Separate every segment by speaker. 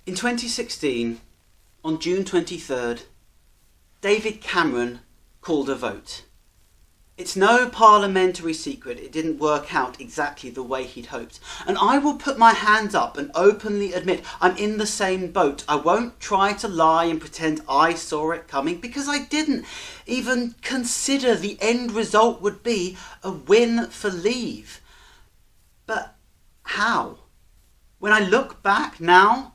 Speaker 1: In 2016, on June 23rd, David Cameron called a vote. It's no parliamentary secret it didn't work out exactly the way he'd hoped. And I will put my hands up and openly admit I'm in the same boat. I won't try to lie and pretend I saw it coming, because I didn't even consider the end result would be a win for Leave. But how? When I look back now,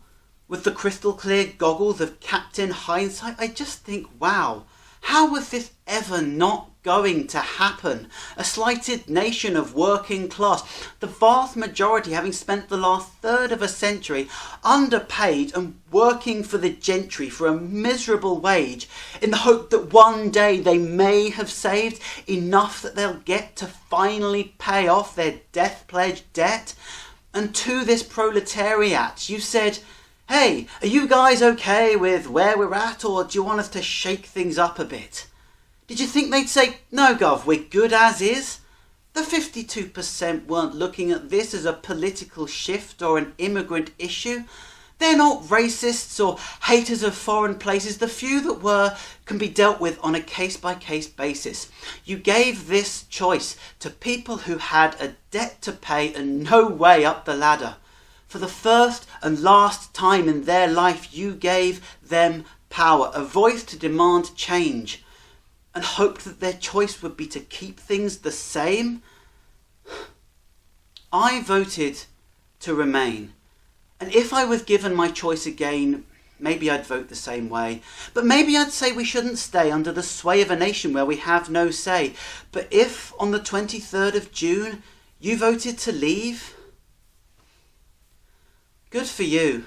Speaker 1: with the crystal clear goggles of Captain Hindsight, I just think, wow, how was this ever not going to happen? A slighted nation of working class, the vast majority having spent the last third of a century underpaid and working for the gentry for a miserable wage, in the hope that one day they may have saved enough that they'll get to finally pay off their death pledge debt. And to this proletariat, you said, hey, are you guys okay with where we're at, or do you want us to shake things up a bit? Did you think they'd say, no Gov, we're good as is? The 52% weren't looking at this as a political shift or an immigrant issue. They're not racists or haters of foreign places. The few that were can be dealt with on a case-by-case basis. You gave this choice to people who had a debt to pay and no way up the ladder. For the first and last time in their life, you gave them power, a voice to demand change, and hoped that their choice would be to keep things the same. I voted to remain, and if I was given my choice again, maybe I'd vote the same way. But maybe I'd say we shouldn't stay under the sway of a nation where we have no say. But if on the 23rd of June you voted to leave, good for you.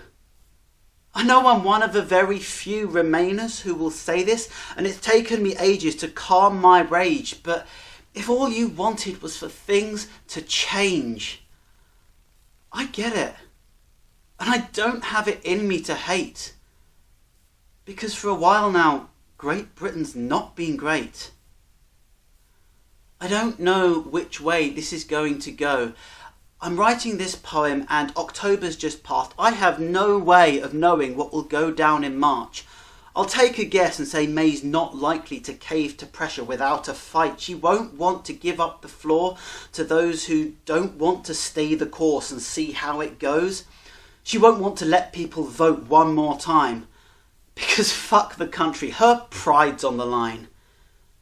Speaker 1: I know I'm one of the very few Remainers who will say this, and it's taken me ages to calm my rage, but if all you wanted was for things to change, I get it. And I don't have it in me to hate. Because for a while now, Great Britain's not been great. I don't know which way this is going to go. I'm writing this poem and October's just passed. I have no way of knowing what will go down in March. I'll take a guess and say May's not likely to cave to pressure without a fight. She won't want to give up the floor to those who don't want to stay the course and see how it goes. She won't want to let people vote one more time. Because fuck the country, her pride's on the line.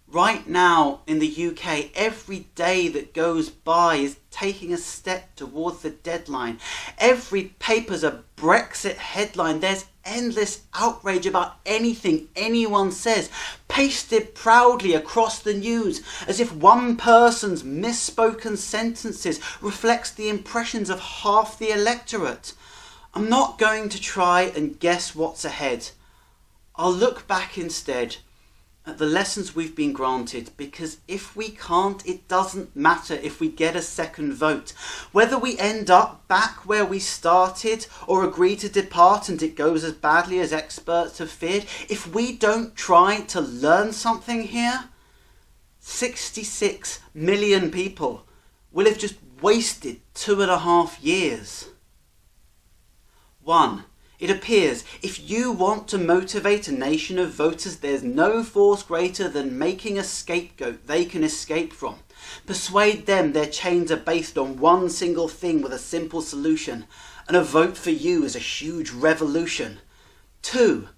Speaker 1: Right now in the UK, every day that goes by is taking a step towards the deadline. Every paper's a Brexit headline. There's endless outrage about anything anyone says, pasted proudly across the news, as if one person's misspoken sentences reflects the impressions of half the electorate. I'm not going to try and guess what's ahead. I'll look back instead at the lessons we've been granted, because if we can't, it doesn't matter if we get a second vote. Whether we end up back where we started or agree to depart and it goes as badly as experts have feared, if we don't try to learn something here, 66 million people will have just wasted 2.5 years. 1. It appears if you want to motivate a nation of voters, there's no force greater than making a scapegoat they can escape from. Persuade them their chains are based on one single thing with a simple solution, and a vote for you is a huge revolution. 2.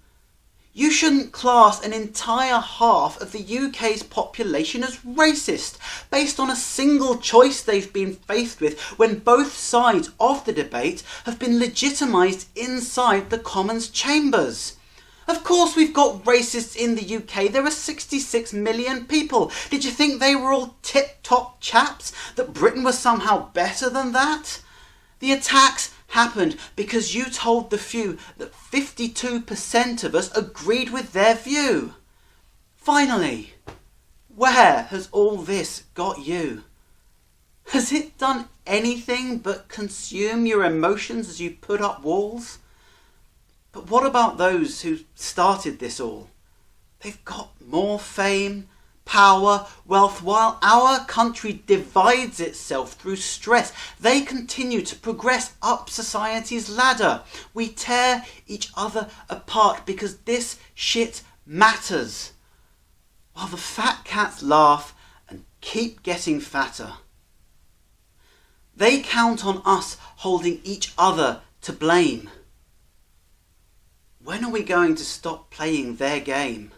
Speaker 1: You shouldn't class an entire half of the UK's population as racist, based on a single choice they've been faced with when both sides of the debate have been legitimised inside the Commons chambers. Of course we've got racists in the UK. There are 66 million people. Did you think they were all tip-top chaps? That Britain was somehow better than that? The attacks happened because you told the few that 52% of us agreed with their view. Finally, where has all this got you? Has it done anything but consume your emotions as you put up walls? But what about those who started this all? They've got more fame, power, wealth, while our country divides itself through stress. They continue to progress up society's ladder. We tear each other apart because this shit matters. While the fat cats laugh and keep getting fatter. They count on us holding each other to blame. When are we going to stop playing their game?